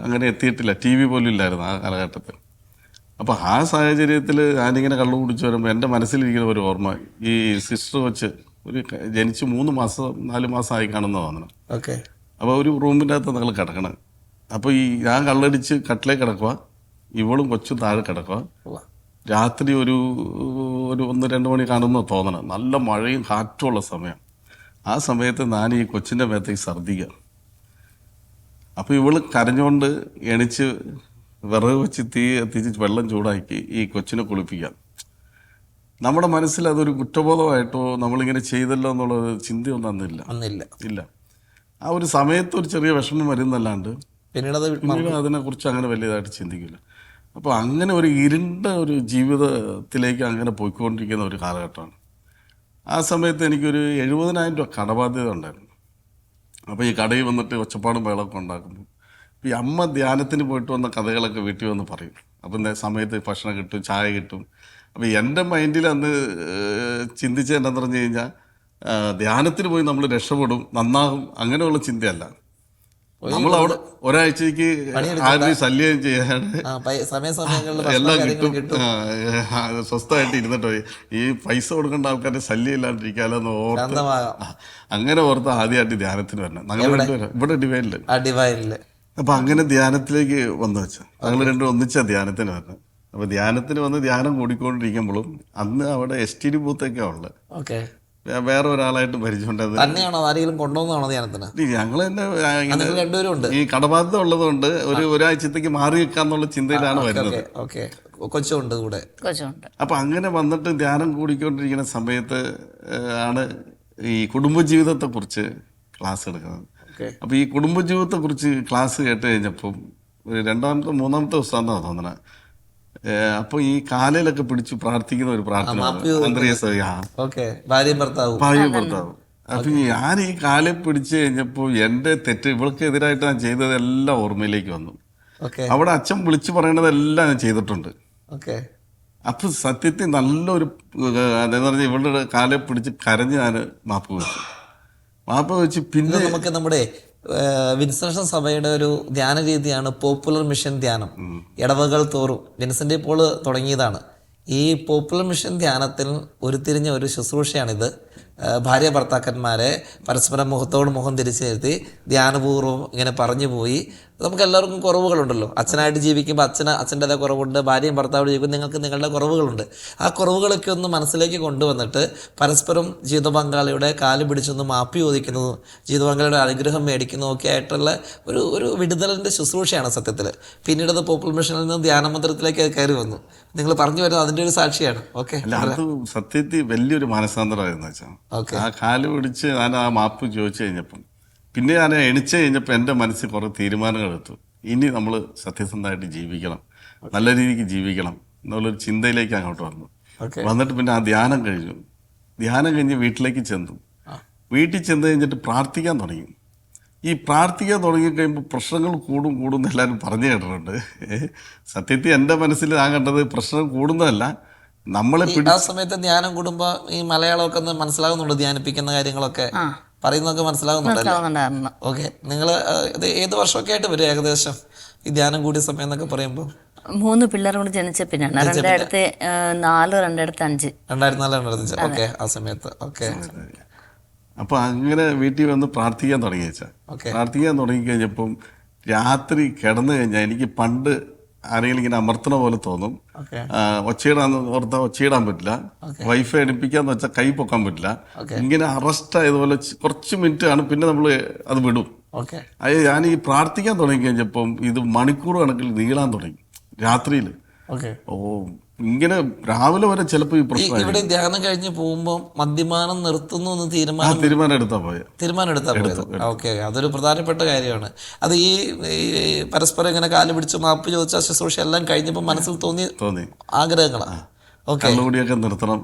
അങ്ങനെ എത്തിയിട്ടില്ല. TV പോലും ഇല്ലായിരുന്നു ആ കാലഘട്ടത്തിൽ. അപ്പോൾ ആ സാഹചര്യത്തിൽ ഞാനിങ്ങനെ കള്ളു കുടിച്ച് വരുമ്പോൾ എൻ്റെ മനസ്സിലിരിക്കുന്ന ഒരു ഓർമ്മ, ഈ സിസ്റ്റർ വെച്ച് ഒരു ജനിച്ച് 3 മാസം 4 മാസമായി കാണുന്ന തോന്നണം. അപ്പോൾ ഒരു റൂമിൻ്റെ അകത്ത് ഞങ്ങൾ കിടക്കണം. അപ്പോൾ ഈ ഞാൻ കള്ളടിച്ച് കട്ടിലേ കിടക്കുക, ഇവളും കൊച്ചും താഴെ കിടക്കുക. രാത്രി ഒരു 1-2 മണി കാണുന്ന തോന്നണം. നല്ല മഴയും കാറ്റുമുള്ള സമയം. ആ സമയത്ത് ഞാൻ ഈ കൊച്ചിൻ്റെ മേത്തേക്ക് ഛർദ്ദിക്കുക. അപ്പോൾ ഇവള് കരഞ്ഞുകൊണ്ട് എണിച്ച് വിറക് വെച്ച് തീ എത്തിച്ച് വെള്ളം ചൂടാക്കി ഈ കൊച്ചിനെ കുളിപ്പിക്കാം. നമ്മുടെ മനസ്സിൽ അതൊരു കുറ്റബോധമായിട്ടോ നമ്മളിങ്ങനെ ചെയ്തല്ലോ എന്നുള്ളത് ചിന്തയൊന്നും അന്നില്ല. ഇല്ല. ആ ഒരു സമയത്ത് ഒരു ചെറിയ വിഷമം വരുന്നല്ലാണ്ട് പിന്നീട് അതിനെക്കുറിച്ച് അങ്ങനെ വലിയതായിട്ട് ചിന്തിക്കില്ല. അപ്പോൾ അങ്ങനെ ഒരു ഇരുണ്ട ഒരു ജീവിതത്തിലേക്ക് അങ്ങനെ പോയിക്കൊണ്ടിരിക്കുന്ന ഒരു കാലഘട്ടമാണ്. ആ സമയത്ത് എനിക്കൊരു 70,000 രൂപ കടബാധ്യത ഉണ്ടായിരുന്നു. അപ്പോൾ ഈ കടയിൽ വന്നിട്ട് ഒച്ചപ്പാടും ബഹളമൊക്കെ ഉണ്ടാക്കുന്നു. ഈ അമ്മ ധ്യാനത്തിന് പോയിട്ട് വന്ന കഥകളൊക്കെ വീട്ടിൽ വന്ന് പറയും. അപ്പം സമയത്ത് ഭക്ഷണം കിട്ടും, ചായ കിട്ടും. അപ്പോൾ എൻ്റെ മൈൻഡിൽ അന്ന് ചിന്തിച്ചത് എന്താണെന്ന് പറഞ്ഞു കഴിഞ്ഞാൽ, ധ്യാനത്തിന് പോയി നമ്മൾ രക്ഷപ്പെടും, നന്നാകും, അങ്ങനെയുള്ള ചിന്തയല്ല. നമ്മളവിടെ ഒരാഴ്ചക്ക് ആരും ശല്യം ചെയ്യാൻ എല്ലാം കിട്ടും, സ്വസ്ഥമായിട്ട് ഇരുന്നിട്ട് പോയി ഈ പൈസ കൊടുക്കേണ്ട ആൾക്കാരുടെ ശല്യം ഇല്ലാണ്ടിരിക്കാലോ എന്ന് ഓർത്ത്, അങ്ങനെ ഓർത്ത് ആദ്യമായിട്ട് ധ്യാനത്തിന് വരണം. ഞങ്ങൾ ഇവിടെ ഡിവൈനില്. അപ്പൊ അങ്ങനെ ധ്യാനത്തിലേക്ക് വന്നു വെച്ചാൽ ഞങ്ങൾ രണ്ടും ഒന്നിച്ചാ ധ്യാനത്തിന് വരണം. അപ്പൊ ധ്യാനത്തിന് വന്ന് ധ്യാനം കൂടിക്കൊണ്ടിരിക്കുമ്പോഴും അന്ന് അവിടെ STD ബൂത്തൊക്കെ ഉള്ളത്. വേറെ ഒരാളായിട്ട് പരിചയമുണ്ടായിരുന്നു. തന്നെയാണോ ആരെങ്കിലും കൊണ്ടുവന്നാണോ ധ്യാനത്തിന്? ഞങ്ങൾ തന്നെ ഈ കടബാധ്യത ഉള്ളതുകൊണ്ട് ഒരാഴ്ചത്തേക്ക് മാറി വെക്കാന്നുള്ള ചിന്തയിലാണ് വരുന്നത്. കൊച്ചുണ്ട് കൂടെ. അപ്പൊ അങ്ങനെ വന്നിട്ട് ധ്യാനം കൂടിക്കൊണ്ടിരിക്കുന്ന സമയത്ത് ആണ് ഈ കുടുംബജീവിതത്തെ കുറിച്ച് ക്ലാസ് എടുക്കുന്നത്. അപ്പൊ ഈ കുടുംബജീവിതത്തെ കുറിച്ച് ക്ലാസ് കേട്ട് കഴിഞ്ഞപ്പം 2-3 ദിവസമാണെന്നാണ് തോന്നണേ. അപ്പൊ ഈ കാലയിലൊക്കെ പിടിച്ച് പ്രാർത്ഥിക്കുന്ന ഒരു പ്രാർത്ഥന, ഭാര്യയും ഭർത്താവും. അപ്പൊ ഞാൻ ഈ കാലിൽ പിടിച്ചു കഴിഞ്ഞപ്പോ എന്റെ തെറ്റ്, ഇവൾക്ക് എതിരായിട്ട് ഞാൻ ചെയ്തതെല്ലാം ഓർമ്മയിലേക്ക് വന്നു. അവിടെ അച്ഛൻ വിളിച്ചു പറയണതെല്ലാം ഞാൻ ചെയ്തിട്ടുണ്ട്. അപ്പൊ സത്യത്തിൽ നല്ലൊരു എന്താ പറഞ്ഞാൽ ഇവളുടെ കാലെ പിടിച്ച് കരഞ്ഞ് ഞാൻ മാപ്പ് വെച്ചു. പിന്നെ നമുക്ക് നമ്മുടെ വിൻസെന്റ് സഭയുടെ ഒരു ധ്യാന രീതിയാണ് പോപ്പുലർ മിഷൻ ധ്യാനം. ഇടവകൾ തോറും വിൻസെന്റ് പോൾ തുടങ്ങിയതാണ്. ഈ പോപ്പുലർ മിഷൻ ധ്യാനത്തിൽ ഉരുത്തിരിഞ്ഞ ഒരു ശുശ്രൂഷയാണിത്. ഭാര്യ ഭർത്താക്കന്മാരെ പരസ്പരം മുഖത്തോട് മുഖം തിരിച്ചു നിർത്തി ധ്യാനപൂർവ്വം ഇങ്ങനെ പറഞ്ഞു പോയി. നമുക്ക് എല്ലാവർക്കും കുറവുകളുണ്ടല്ലോ. അച്ഛനായിട്ട് ജീവിക്കുമ്പോൾ അച്ഛൻ്റെതായ കുറവുണ്ട്, ഭാര്യയും ഭർത്താവോട് ജീവിക്കുമ്പോൾ നിങ്ങൾക്ക് നിങ്ങളുടെ കുറവുകളുണ്ട്. ആ കുറവുകളൊക്കെ ഒന്ന് മനസ്സിലേക്ക് കൊണ്ടുവന്നിട്ട് പരസ്പരം ജീവിത പങ്കാളിയുടെ കാല് പിടിച്ചൊന്ന് മാപ്പി ചോദിക്കുന്നതും ജീവിത പങ്കാളിയുടെ അനുഗ്രഹം മേടിക്കുന്നതും ഒക്കെ ആയിട്ടുള്ള ഒരു വിടുതലിൻ്റെ ശുശ്രൂഷയാണ് സത്യത്തിൽ. പിന്നീട് അത് പോപ്പുലർ മിഷനിൽ നിന്ന് ധ്യാനമന്ത്രത്തിലേക്ക് കയറി വന്നു. നിങ്ങൾ പറഞ്ഞു വരുന്നത് അതിൻ്റെ ഒരു സാക്ഷിയാണ്. അത് സത്യത്തിൽ വലിയൊരു മാനസാന്തരമായിരുന്നു വെച്ചാൽ. ആ കാല് പിടിച്ച് ഞാൻ ആ മാപ്പ് ചോദിച്ചു കഴിഞ്ഞപ്പം പിന്നെ ഞാൻ എണിച്ചു കഴിഞ്ഞപ്പോൾ എൻ്റെ മനസ്സിൽ കുറേ തീരുമാനങ്ങൾ എടുത്തു. ഇനി നമ്മൾ സത്യസന്ധമായിട്ട് ജീവിക്കണം, നല്ല രീതിക്ക് ജീവിക്കണം എന്നുള്ളൊരു ചിന്തയിലേക്ക് അങ്ങോട്ട് വന്നു. വന്നിട്ട് പിന്നെ ആ ധ്യാനം കഴിഞ്ഞു. ധ്യാനം കഴിഞ്ഞ് വീട്ടിലേക്ക് ചെന്നു. വീട്ടിൽ ചെന്ന് കഴിഞ്ഞിട്ട് പ്രാർത്ഥിക്കാൻ തുടങ്ങി. ഈ പ്രാർത്ഥിക്കാൻ തുടങ്ങിക്കഴിയുമ്പോൾ പ്രശ്നങ്ങൾ കൂടും എന്ന് എല്ലാവരും പറഞ്ഞു കേട്ടിട്ടുണ്ട്. സത്യത്തിൽ എൻ്റെ മനസ്സിൽ ഞാൻ കണ്ടത് പ്രശ്നം കൂടുന്നതല്ല, നമ്മളെ ആ സമയത്ത് ധ്യാനം കൂടുമ്പോ ഈ മലയാളമൊക്കെ ഒന്ന് മനസ്സിലാകുന്നുണ്ട്, ധ്യാനിപ്പിക്കുന്ന കാര്യങ്ങളൊക്കെ പറയുന്നതൊക്കെ മനസ്സിലാകുന്നുണ്ടല്ലോ. ഓക്കെ, നിങ്ങൾ ഇത് ഏത് വർഷമൊക്കെ ആയിട്ട് വരും ഏകദേശം ഈ ധ്യാനം കൂടിയ സമയം എന്നൊക്കെ പറയുമ്പോൾ? 3 പിള്ളേർ കൂടി ജനിച്ച പിന്നെയാണ് 2004, 2005. 2004-2005. ഓക്കെ, ആ സമയത്ത്. ഓക്കെ, അപ്പൊ അങ്ങനെ വീട്ടിൽ വന്ന് പ്രാർത്ഥിക്കാൻ തുടങ്ങി വെച്ചാൽ പ്രാർത്ഥിക്കാൻ തുടങ്ങിക്കഴിഞ്ഞപ്പം രാത്രി കിടന്നു കഴിഞ്ഞാൽ എനിക്ക് പണ്ട് ആരെങ്കിലും ഇങ്ങനെ അമർത്തണ പോലെ തോന്നും. ഒച്ചയിടാന്ന് ഓർത്താൽ ഒച്ചയിടാൻ പറ്റില്ല, വൈഫൈ അടുപ്പിക്കാന്ന് വെച്ചാൽ കൈ പൊക്കാൻ പറ്റില്ല. ഇങ്ങനെ അറസ്റ്റ് ആയതുപോലെ കുറച്ച് മിനിറ്റ് ആണ്, പിന്നെ നമ്മൾ അത് വിടും. അത് ഞാൻ ഈ പ്രാർത്ഥിക്കാൻ തുടങ്ങി കഴിഞ്ഞപ്പം ഇത് മണിക്കൂർ കണക്കിൽ നീളാൻ തുടങ്ങി രാത്രിയിൽ. ഓ, ഇങ്ങനെ രാവിലെ വരെ ചിലപ്പോൾ ഈ പ്രശ്നം. ഇവിടെ ധ്യാനം കഴിഞ്ഞ് പോകുമ്പോൾ മദ്യപാനം നിർത്തുന്നു എന്ന് തീരുമാനം എടുത്താ പോയത്. ഓക്കെ, അതൊരു പ്രധാനപ്പെട്ട കാര്യമാണ്. അത് ഈ പരസ്പരം ഇങ്ങനെ കാല് പിടിച്ച് മാപ്പ് ചോദിച്ച ശുശ്രൂഷ എല്ലാം കഴിഞ്ഞപ്പോൾ മനസ്സിൽ തോന്നി ആഗ്രഹങ്ങളാണ്. ഓക്കെ, കള്ളുകൂടിയൊക്കെ നിർത്തണം,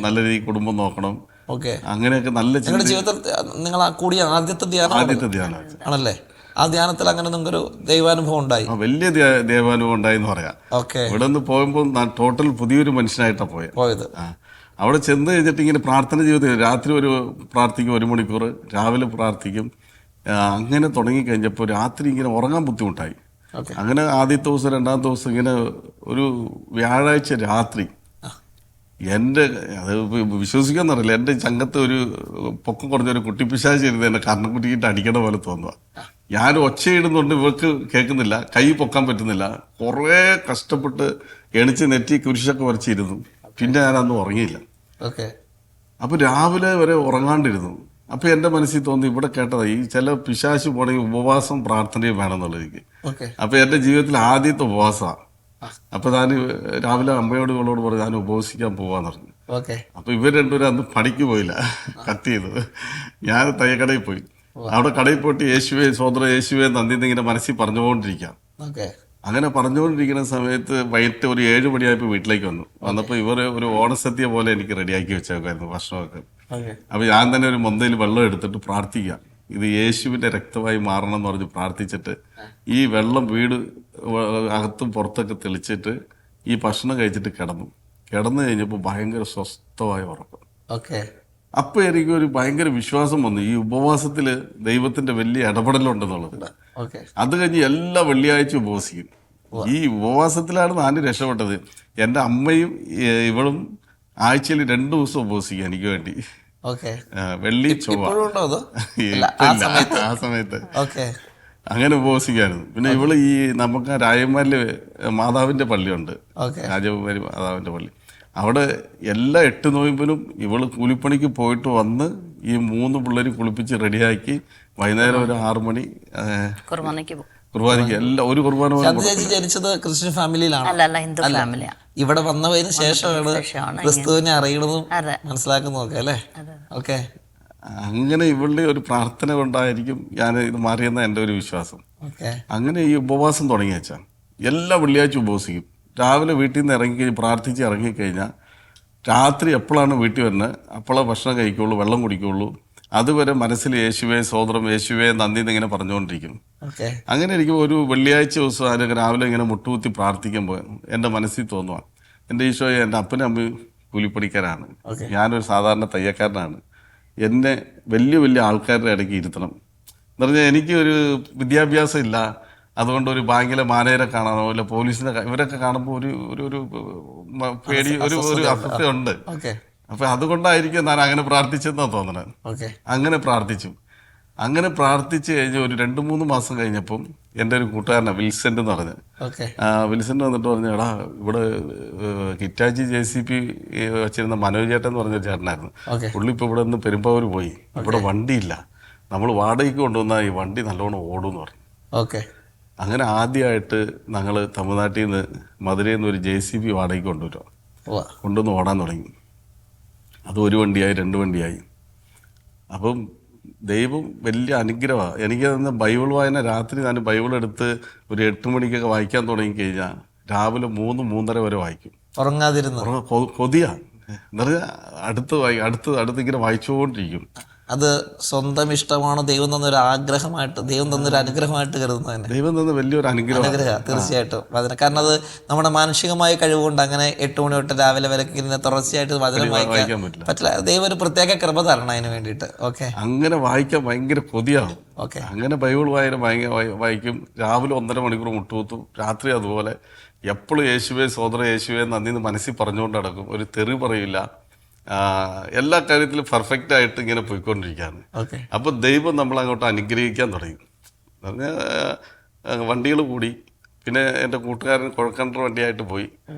നല്ല രീതിയിൽ കുടുംബം നോക്കണം. ഓക്കെ, അങ്ങനെയൊക്കെ നല്ല നിങ്ങളുടെ ജീവിതത്തിൽ നിങ്ങൾ കൂടിയ ആദ്യത്തെ ധ്യാനം ആണല്ലേ? ആ ധ്യാനത്തിൽ അങ്ങനെ നിങ്ങൾക്കൊരു ദൈവാനുഭവം ഉണ്ടായി? വലിയ ദൈവാനുഭവം ഉണ്ടായിന്ന് പറയാം. ഇവിടെ നിന്ന് പോകുമ്പോൾ ടോട്ടൽ പുതിയൊരു മനുഷ്യനായിട്ടാണ് പോയത്. അവിടെ ചെന്ന് കഴിഞ്ഞിട്ട് ഇങ്ങനെ പ്രാർത്ഥന ജീവിതം രാത്രി പ്രാർത്ഥിക്കും 1 മണിക്കൂർ, രാവിലെ പ്രാർത്ഥിക്കും. അങ്ങനെ തുടങ്ങിക്കഴിഞ്ഞപ്പോൾ രാത്രി ഇങ്ങനെ ഉറങ്ങാൻ ബുദ്ധിമുട്ടായി. അങ്ങനെ ആദ്യത്തെ ദിവസം 2ാമത്തെ ദിവസം ഇങ്ങനെ ഒരു വ്യാഴാഴ്ച രാത്രി അത് വിശ്വസിക്കാന്നറിയില്ല, എൻ്റെ ചങ്കത്ത് ഒരു പൊക്കം കുറഞ്ഞൊരു കുട്ടിപ്പിശാച് ഇരുന്ന് എന്നെ കർണക്കുട്ടിയിട്ട് അടിക്കണ പോലെ തോന്നുക. ഞാൻ ഒച്ചയിടുന്നുണ്ട്, ഇവർക്ക് കേൾക്കുന്നില്ല, കൈ പൊക്കാൻ പറ്റുന്നില്ല. കുറേ കഷ്ടപ്പെട്ട് എണിച്ച് നെറ്റി കുരിശൊക്കെ വരച്ചിരുന്നു. പിന്നെ ഞാൻ അന്ന് ഉറങ്ങിയില്ല. അപ്പൊ രാവിലെ വരെ ഉറങ്ങാണ്ടിരുന്നു. അപ്പൊ എൻ്റെ മനസ്സിൽ തോന്നി, ഇവിടെ കേട്ടതാ ഈ ചില പിശാച് പോണെങ്കിൽ ഉപവാസം പ്രാർത്ഥനയും വേണമെന്നുള്ളത് എനിക്ക്. അപ്പൊ എൻ്റെ ജീവിതത്തിൽ ആദ്യത്തെ ഉപവാസമാണ്. അപ്പൊ ഞാൻ രാവിലെ അമ്മയോട് ഇവളോട് പറഞ്ഞു ഞാൻ ഉപവസിക്കാൻ പോവാന്ന് പറഞ്ഞു. അപ്പൊ ഇവർ രണ്ടുപേരും അന്ന് പണിക്ക് പോയില്ല, കട്ട് ചെയ്തു. ഞാൻ തയ്യക്കടയിൽ പോയി. അവിടെ കടയിൽ പോയിട്ട് യേശുവേ സ്വതന്ത്ര, യേശുവേ നന്ദി എന്നിങ്ങനെ മനസ്സിൽ പറഞ്ഞുകൊണ്ടിരിക്കാം. അങ്ങനെ പറഞ്ഞുകൊണ്ടിരിക്കുന്ന സമയത്ത് വൈകിട്ട് ഒരു 7 മണിയായപ്പോൾ വീട്ടിലേക്ക് വന്നപ്പോൾ ഇവർ ഒരു ഓണസദ്യ പോലെ എനിക്ക് റെഡിയാക്കി വെച്ചേക്കായിരുന്നു ഭക്ഷണമൊക്കെ. അപ്പൊ ഞാൻ തന്നെ ഒരു മൊന്തയിൽ വെള്ളം എടുത്തിട്ട് പ്രാർത്ഥിക്കാം, ഇത് യേശുവിന്റെ രക്തമായി മാറണം എന്ന് പറഞ്ഞ് പ്രാർത്ഥിച്ചിട്ട് ഈ വെള്ളം വീട് അകത്തും പുറത്തൊക്കെ തെളിച്ചിട്ട് ഈ ഭക്ഷണം കഴിച്ചിട്ട് കിടന്നു കഴിഞ്ഞപ്പോൾ ഭയങ്കര സ്വസ്ഥമായ ഉറക്കം. അപ്പൊ എനിക്ക് ഒരു ഭയങ്കര വിശ്വാസം വന്നു, ഈ ഉപവാസത്തില് ദൈവത്തിന്റെ വലിയ ഇടപെടലുണ്ടെന്നുള്ളത്. അത് കഴിഞ്ഞ് എല്ലാ വെള്ളിയാഴ്ച ഉപവസിക്കും. ഈ ഉപവാസത്തിലാണ് ഞാൻ രക്ഷപ്പെട്ടത്. എൻ്റെ അമ്മയും ഇവളും ആഴ്ചയിൽ 2 ദിവസം ഉപവസിക്കും എനിക്ക് വേണ്ടി. വെള്ളി ചൊവ്വ ആ സമയത്ത് അങ്ങനെ ഉപവസിക്കായിരുന്നു. പിന്നെ ഇവള് ഈ നമുക്ക് രായന്മാരില് മാതാവിന്റെ പള്ളിയുണ്ട്, രാജകുമാരി മാതാവിന്റെ പള്ളി. അവിടെ എല്ലാ 8 നോയമ്പിനും ഇവള് കൂലിപ്പണിക്ക് പോയിട്ട് വന്ന് ഈ 3 പിള്ളേരും കുളിപ്പിച്ച് റെഡിയാക്കി വൈകുന്നേരം ഒരു 6 മണി കുർബാനയ്ക്ക് എല്ലാം ഒരു കുർബാന. ജനിച്ചത് ക്രിസ്ത്യൻ ഫാമിലിയിലാണ്. ഇവിടെ വന്നതിന് ശേഷമാണ് ക്രിസ്തുവിനെ അറിയണതും മനസ്സിലാക്കുന്നതൊക്കെ അല്ലേ? ഓക്കെ, അങ്ങനെ ഇവളുടെ ഒരു പ്രാർത്ഥന കൊണ്ടായിരിക്കും ഞാൻ ഇത് മാറിയെന്ന എൻ്റെ ഒരു വിശ്വാസം. അങ്ങനെ ഈ ഉപവാസം തുടങ്ങി വെച്ചാൽ എല്ലാ വെള്ളിയാഴ്ച ഉപവസിക്കും. രാവിലെ വീട്ടിൽ നിന്ന് പ്രാർത്ഥിച്ച് ഇറങ്ങിക്കഴിഞ്ഞാൽ രാത്രി എപ്പോഴാണ് വീട്ടിൽ വരുന്നത് അപ്പോഴേ ഭക്ഷണം കഴിക്കുള്ളൂ, വെള്ളം കുടിക്കുള്ളൂ. അതുവരെ മനസ്സിൽ യേശുവേ സ്വതന്ത്രം, യേശുവേ നന്ദി എന്നിങ്ങനെ പറഞ്ഞുകൊണ്ടിരിക്കും. അങ്ങനെ ഇരിക്കുമ്പോൾ ഒരു വെള്ളിയാഴ്ച ദിവസം അതിനൊക്കെ രാവിലെ ഇങ്ങനെ മുട്ടുകുത്തി പ്രാർത്ഥിക്കുമ്പോൾ എൻ്റെ മനസ്സിൽ തോന്നുക, എൻ്റെ ഈശോയെ, എൻ്റെ അപ്പനും അമ്മയും കൂലിപ്പണിക്കാരാണ്, ഞാനൊരു സാധാരണ തയ്യക്കാരനാണ്, എന്നെ വലിയ വലിയ ആൾക്കാരുടെ ഇടയ്ക്ക് ഇരുത്തണം എന്ന് പറഞ്ഞാൽ എനിക്ക് ഒരു വിദ്യാഭ്യാസം ഇല്ല. അതുകൊണ്ട് ഒരു ബാങ്കിലെ മാനേജരെ കാണാനോ അല്ല പോലീസിനെ ഇവരൊക്കെ കാണുമ്പോൾ ഒരു പേടി, ഒരു അസ്വസ്ഥയുണ്ട്. അപ്പൊ അതുകൊണ്ടായിരിക്കും ഞാൻ അങ്ങനെ പ്രാർത്ഥിച്ചെന്നാ തോന്നണത്. അങ്ങനെ പ്രാർത്ഥിച്ചു കഴിഞ്ഞ് ഒരു 2-3 മാസം കഴിഞ്ഞപ്പം എൻ്റെ ഒരു കൂട്ടുകാരനാണ് വിൽസെന്റ് എന്ന് പറഞ്ഞ്, വിൽസെന്റ് വന്നിട്ട് പറഞ്ഞു, എടാ ഇവിടെ കിറ്റാച്ചി JCP വെച്ചിരുന്ന മനോജ് ചേട്ടൻ എന്ന് പറഞ്ഞൊരു ചേട്ടനായിരുന്നു. പുള്ളി ഇപ്പൊ ഇവിടെ നിന്ന് പെരുമ്പാവൂർ പോയി, ഇവിടെ വണ്ടിയില്ല, നമ്മൾ വാടകയ്ക്ക് കൊണ്ടുവന്ന ഈ വണ്ടി നല്ലോണം ഓടുമെന്ന് പറഞ്ഞു. അങ്ങനെ ആദ്യമായിട്ട് ഞങ്ങൾ തമിഴ്നാട്ടിൽ നിന്ന് മധുരയിൽ നിന്ന് ഒരു JCB വാടകയ്ക്ക് കൊണ്ടുവന്ന് ഓടാൻ തുടങ്ങി. അത് 1 വണ്ടിയായി 2 വണ്ടിയായി. അപ്പം ദൈവം വലിയ അനുഗ്രഹമാണ്. എനിക്ക് തന്നെ ബൈബിൾ വായന രാത്രി ഞാൻ ബൈബിൾ എടുത്ത് ഒരു 8 മണിക്കൊക്കെ വായിക്കാൻ തുടങ്ങിക്കഴിഞ്ഞാൽ രാവിലെ 3-3:30 വരെ വായിക്കും. ഉറങ്ങാതിരുന്നു. കൊതിയാ എന്താ പറയുക, അടുത്ത് ഇങ്ങനെ വായിച്ചുകൊണ്ടിരിക്കും. അത് സ്വന്തം ഇഷ്ടമാണോ ദൈവം തന്നൊരു ആഗ്രഹമായിട്ട്, ദൈവം തന്നൊരു അനുഗ്രഹമായിട്ട് കരുതുന്നത് തന്നെ? ദൈവം തന്ന വലിയൊരു അനുഗ്രഹം തീർച്ചയായിട്ടും. അതിന് കാരണം അത് നമ്മുടെ മാനസികമായ കഴിവുകൊണ്ട് അങ്ങനെ 8 മണി തൊട്ട് രാവിലെ വരെ ഇങ്ങനെ തുടർച്ചയായിട്ട് വചനം വായിക്കാൻ പറ്റില്ല. ദൈവം ഒരു പ്രത്യേക കൃപ തരണം അതിന് വേണ്ടിയിട്ട്. ഓക്കെ, അങ്ങനെ വായിക്കാൻ ഭയങ്കര കൊതിയാവും. ഓക്കെ, അങ്ങനെ ബൈബിൾ വായിക്കും. രാവിലെ 1.5 മണിക്കൂർ മുട്ടുകുത്തും, രാത്രി അതുപോലെ. എപ്പോഴും യേശുവേ സോദര യേശുവേ നന്ദിന്ന് മനസ്സിൽ പറഞ്ഞുകൊണ്ട് നടക്കും. ഒരു തെറി പറയില്ല. എല്ലാ കാര്യത്തിലും പെർഫെക്റ്റ് ആയിട്ട് ഇങ്ങനെ പോയിക്കൊണ്ടിരിക്കുകയാണ്. അപ്പോൾ ദൈവം നമ്മൾ അങ്ങോട്ട് അനുഗ്രഹിക്കാൻ തുടങ്ങി. പറഞ്ഞാൽ വണ്ടികൾ കൂടി. പിന്നെ എൻ്റെ കൂട്ടുകാരൻ കുഴക്കണ്ടർ വണ്ടിയായിട്ട് പോയി.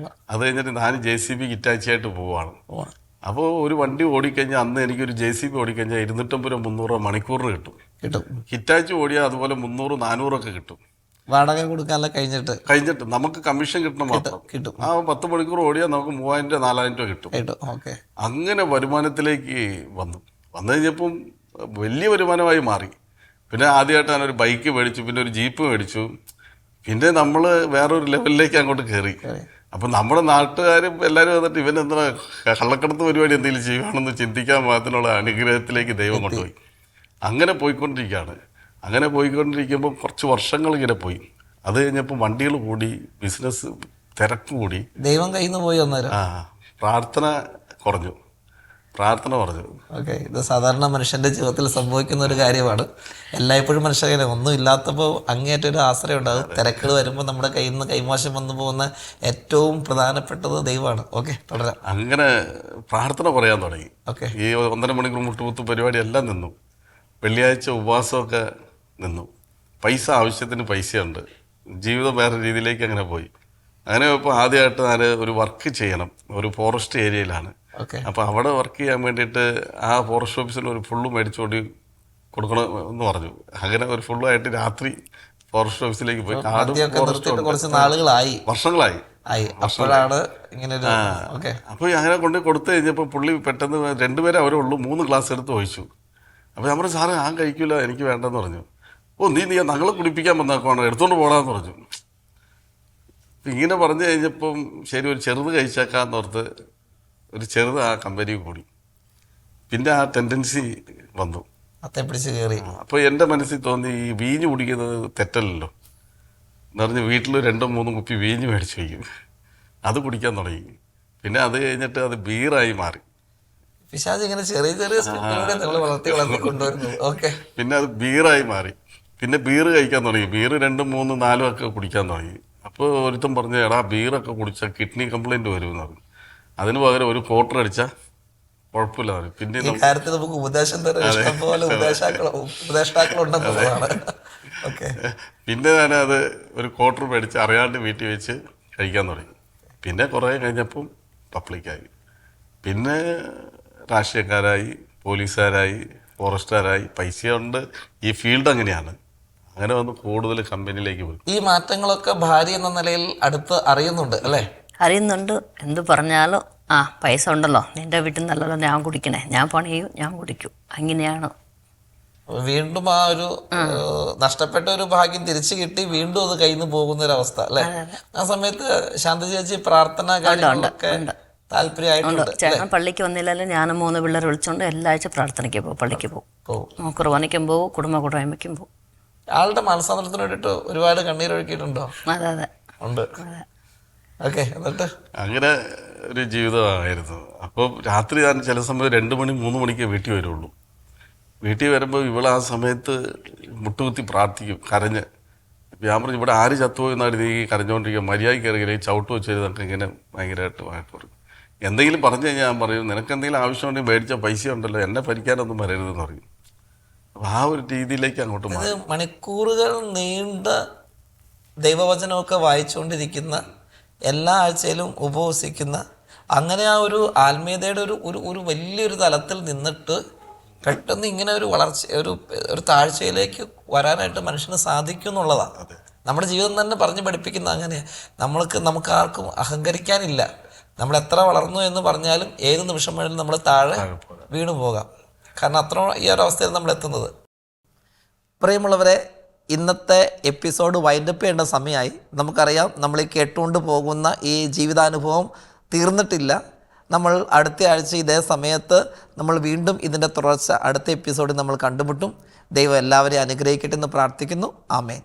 അത് കഴിഞ്ഞിട്ട് ഞാൻ JCB ഹിറ്റാച്ചിയായിട്ട് പോവുകയാണ്. അപ്പോൾ ഒരു വണ്ടി ഓടിക്കഴിഞ്ഞാൽ അന്ന് എനിക്കൊരു JCB ഓടിക്കഴിഞ്ഞാൽ 250-300 മണിക്കൂറിന് കിട്ടും. ഹിറ്റാച്ചി ഓടിയാൽ അതുപോലെ 300-400 ഒക്കെ കിട്ടും. വാടക കൊടുക്കാനുള്ള കഴിഞ്ഞിട്ട് നമുക്ക് കമ്മീഷൻ കിട്ടണം മാത്രം കിട്ടും. ആ 10 മണിക്കൂർ ഓടിയാൽ നമുക്ക് 3000-4000 രൂപ കിട്ടും. അങ്ങനെ വരുമാനത്തിലേക്ക് വന്നു കഴിഞ്ഞപ്പം വലിയ വരുമാനമായി മാറി. പിന്നെ ആദ്യമായിട്ട് ഞാനൊരു ബൈക്ക് മേടിച്ചു, പിന്നെ ഒരു ജീപ്പ് മേടിച്ചു. പിന്നെ നമ്മൾ വേറൊരു ലെവലിലേക്ക് അങ്ങോട്ട് കയറി. അപ്പം നമ്മുടെ നാട്ടുകാരും എല്ലാവരും വന്നിട്ട് ഇവനെന്താ കള്ളക്കടത്ത് പരിപാടി എന്തെങ്കിലും ചെയ്യുകയാണെന്ന് ചിന്തിക്കാൻ പാകത്തിനുള്ള അനുഗ്രഹത്തിലേക്ക് ദൈവം കൊണ്ടുപോയി. അങ്ങനെ പോയിക്കൊണ്ടിരിക്കുകയാണ്. അങ്ങനെ പോയിക്കൊണ്ടിരിക്കുമ്പോൾ കുറച്ച് വർഷങ്ങൾ ഇങ്ങനെ പോയി. അത് കഴിഞ്ഞപ്പോൾ വണ്ടികൾ കൂടി, ബിസിനസ് തിരക്ക് കൂടി. ദൈവം കയ്യിൽ നിന്ന് പോയി വന്നേരം. പ്രാർത്ഥന കുറഞ്ഞു. ഓക്കെ, ഇത് സാധാരണ മനുഷ്യന്റെ ജീവിതത്തിൽ സംഭവിക്കുന്ന ഒരു കാര്യമാണ്. എല്ലായ്പ്പോഴും മനുഷ്യനെ ഒന്നും ഇല്ലാത്തപ്പോൾ അങ്ങേറ്റ ഒരു ആശ്രയം ഉണ്ടാകും. തിരക്കുകൾ വരുമ്പോൾ നമ്മുടെ കയ്യിൽ നിന്ന് കൈമോശം വന്നു പോകുന്ന ഏറ്റവും പ്രധാനപ്പെട്ടത് ദൈവമാണ്. ഓക്കെ, തുടരാം. അങ്ങനെ പ്രാർത്ഥന പറയാൻ തുടങ്ങി. ഓക്കെ, ഈ 1.5 മണിക്കൂർ മുട്ടുകുത്ത് പരിപാടി എല്ലാം നിന്നു. വെള്ളിയാഴ്ച ഉപവാസമൊക്കെ നിന്നു. പൈസ ആവശ്യത്തിന് പൈസയുണ്ട്. ജീവിതം വേറെ രീതിയിലേക്ക് അങ്ങനെ പോയി. അങ്ങനെ ഇപ്പോൾ ആദ്യമായിട്ട് ഞാൻ ഒരു വർക്ക് ചെയ്യണം. ഒരു ഫോറസ്റ്റ് ഏരിയയിലാണ്. അപ്പോൾ അവിടെ വർക്ക് ചെയ്യാൻ വേണ്ടിയിട്ട് ആ ഫോറസ്റ്റ് ഓഫീസിൽ ഒരു ഫുള്ള് മേടിച്ചുകൊണ്ട് കൊടുക്കണം എന്ന് പറഞ്ഞു. അങ്ങനെ ഒരു ഫുള്ളായിട്ട് രാത്രി ഫോറസ്റ്റ് ഓഫീസിലേക്ക് പോയി. വർഷങ്ങളായി. അപ്പോൾ അങ്ങനെ കൊണ്ട് കൊടുത്തു കഴിഞ്ഞപ്പോൾ പുള്ളി പെട്ടെന്ന് 2 പേരെ അവരേ ഉള്ളൂ. 3 ഗ്ലാസ് എടുത്ത് ഒഴിച്ചു. അപ്പോൾ ഞാൻ പറഞ്ഞു, സാറ് ഞാൻ കഴിക്കില്ല, എനിക്ക് വേണ്ടെന്ന് പറഞ്ഞു. നീ ഞങ്ങളെ കുടിപ്പിക്കാൻ വന്നേക്കുവാണ്, എടുത്തോണ്ട് പോടാന്ന് പറഞ്ഞു. ഇങ്ങനെ പറഞ്ഞു കഴിഞ്ഞപ്പം ശരി, ഒരു ചെറുത് കഴിച്ചേക്കാന്ന് ഓർത്ത് ഒരു ചെറുത് ആ കമ്പനി കൂടി. പിന്നെ ആ ടെൻഡൻസി വന്നു, അപ്പോൾ എൻ്റെ മനസ്സിൽ തോന്നി ഈ വീഞ്ഞ് കുടിക്കുന്നത് തെറ്റല്ലല്ലോ എന്ന് പറഞ്ഞ് വീട്ടിൽ 2-3 കുപ്പി വീഞ്ഞ് മേടിച്ച് വയ്ക്കും. അത് കുടിക്കാൻ തുടങ്ങി. പിന്നെ അത് കഴിഞ്ഞിട്ട് അത് ബീറായി മാറി. പിന്നെ അത് ബീറായി മാറി. പിന്നെ ബീറ് കഴിക്കാൻ തുടങ്ങി. ബീറ് 2, 3, 4 ഒക്കെ കുടിക്കാൻ തുടങ്ങി. അപ്പോൾ ഒരുത്തം പറഞ്ഞു, എടാ ബീറൊക്കെ കുടിച്ചാൽ കിഡ്നി കംപ്ലൈൻറ്റ് വരുമെന്ന് പറഞ്ഞു. അതിന് പകരം ഒരു ക്വാർട്ടർ അടിച്ചാൽ കുഴപ്പമില്ല. പിന്നെ നമുക്ക് ഉപദേശം പിന്നെ ഞാനത് ഒരു ക്വാർട്ടർ മേടിച്ച് അറിയാണ്ട് വീട്ടിൽ വെച്ച് കഴിക്കാൻ തുടങ്ങി. പിന്നെ കുറേ കഴിഞ്ഞപ്പം പബ്ലിക്കായി. പിന്നെ രാഷ്ട്രീയക്കാരായി, പോലീസുകാരായി, ഫോറസ്റ്റുകാരായി. പൈസയുണ്ട്, ഈ ഫീൽഡ് അങ്ങനെയാണ്. അങ്ങനെ വന്ന് കൂടുതൽ കമ്പനിയിലേക്ക് പോയി. ഈ മാറ്റങ്ങളൊക്കെ ഭാര്യ എന്ന നിലയിൽ അടുത്ത് അറിയുന്നുണ്ട് അല്ലേ? അറിയുന്നുണ്ട്. എന്ത് പറഞ്ഞാലും പൈസ ഉണ്ടല്ലോ, നിന്റെ വീട്ടിൽ നല്ലല്ലോ, ഞാൻ കുടിക്കണേ, ഞാൻ പണിയും, ഞാൻ കുടിക്കും. അങ്ങനെയാണ്. വീണ്ടും ആ ഒരു നഷ്ടപ്പെട്ട ഒരു ഭാഗ്യം തിരിച്ചു കിട്ടി, വീണ്ടും അത് കയ്യിൽ നിന്ന് പോകുന്ന ഒരു അവസ്ഥ അല്ലേ? ആ സമയത്ത് ശാന്ത ചേച്ചി പ്രാർത്ഥന കാര്യങ്ങളൊക്കെ ചേട്ടൻ പള്ളിക്ക് വന്നില്ലല്ലോ, ഞാനും 3 പിള്ളേർ വിളിച്ചോണ്ട് എല്ലാ ആഴ്ച പ്രാർത്ഥനയ്ക്ക് പോകും, പള്ളിക്ക് പോകും, കുർബാനയ്ക്കും പോകും, കുടുംബ കൂട്ടായ്മയ്ക്കും പോകും. ആളുടെ മനസ്സാന്തരത്തിന് വേണ്ടിയിട്ട് ഒരുപാട് കണ്ണീരൊഴുക്കിയിട്ടുണ്ടോ? അതെ ഉണ്ട്. ഓക്കെ, എന്നിട്ട് അങ്ങനെ ഒരു ജീവിതമായിരുന്നു. അപ്പോൾ രാത്രി ഞാൻ ചില സമയം 2 മണി 3 മണിക്കേ വീട്ടിൽ വരുള്ളൂ. വീട്ടിൽ വരുമ്പോൾ ഇവൾ ആ സമയത്ത് മുട്ടുകുത്തി പ്രാർത്ഥിക്കും, കരഞ്ഞ്. ഞാൻ പറഞ്ഞു, ഇവിടെ ആര് ചത്തുപോയി എന്നാണ് നീ കരഞ്ഞുകൊണ്ടിരിക്കുക, മര്യാദയ്ക്ക് ഇറങ്ങിയില്ലേ, ചവിട്ട് വെച്ചതൊക്കെ ഇങ്ങനെ ഭയങ്കരമായിട്ട് വഴക്ക് പറയും. എന്തെങ്കിലും പറഞ്ഞു കഴിഞ്ഞാൽ ഞാൻ പറയും, നിനക്ക് എന്തെങ്കിലും ആവശ്യമുണ്ടെങ്കിൽ മേടിച്ച പൈസ ഉണ്ടല്ലോ, എന്നെ ഭരിക്കാനൊന്നും വരരുതെന്ന് പറയും. അപ്പോൾ ആ ഒരു രീതിയിലേക്ക് അങ്ങോട്ട് മാറി. മണിക്കൂറുകൾ നീണ്ട ദൈവവചനമൊക്കെ വായിച്ചുകൊണ്ടിരിക്കുന്ന, എല്ലാ ആഴ്ചയിലും ഉപവസിക്കുന്ന, അങ്ങനെ ആ ഒരു ആത്മീയതയുടെ ഒരു വലിയൊരു തലത്തിൽ നിന്നിട്ട് പെട്ടെന്ന് ഇങ്ങനെ ഒരു വളർച്ച, ഒരു താഴ്ചയിലേക്ക് വരാനായിട്ട് മനുഷ്യന് സാധിക്കും എന്നുള്ളതാണ് നമ്മുടെ ജീവിതം തന്നെ പറഞ്ഞു പഠിപ്പിക്കുന്ന. അങ്ങനെ നമുക്ക് ആർക്കും അഹങ്കരിക്കാനില്ല. നമ്മൾ എത്ര വളർന്നു എന്ന് പറഞ്ഞാലും ഏത് നിമിഷം വേണമെങ്കിലും നമ്മൾ താഴെ വീണു പോകാം. കാരണം അത്ര ഈ ഒരു അവസ്ഥയിൽ നമ്മൾ എത്തുന്നത്. പ്രിയമുള്ളവരെ, ഇന്നത്തെ എപ്പിസോഡ് വൈൻഡപ്പ് ചെയ്യേണ്ട സമയമായി. നമുക്കറിയാം, നമ്മൾ ഈ കേട്ടുകൊണ്ട് പോകുന്ന ഈ ജീവിതാനുഭവം തീർന്നിട്ടില്ല. നമ്മൾ അടുത്ത ആഴ്ച ഇതേ സമയത്ത് നമ്മൾ വീണ്ടും ഇതിൻ്റെ തുടർച്ച അടുത്ത എപ്പിസോഡിൽ നമ്മൾ കണ്ടുമുട്ടും. ദൈവം എല്ലാവരെയും അനുഗ്രഹിക്കട്ടെ എന്ന് പ്രാർത്ഥിക്കുന്നു. ആമേൻ.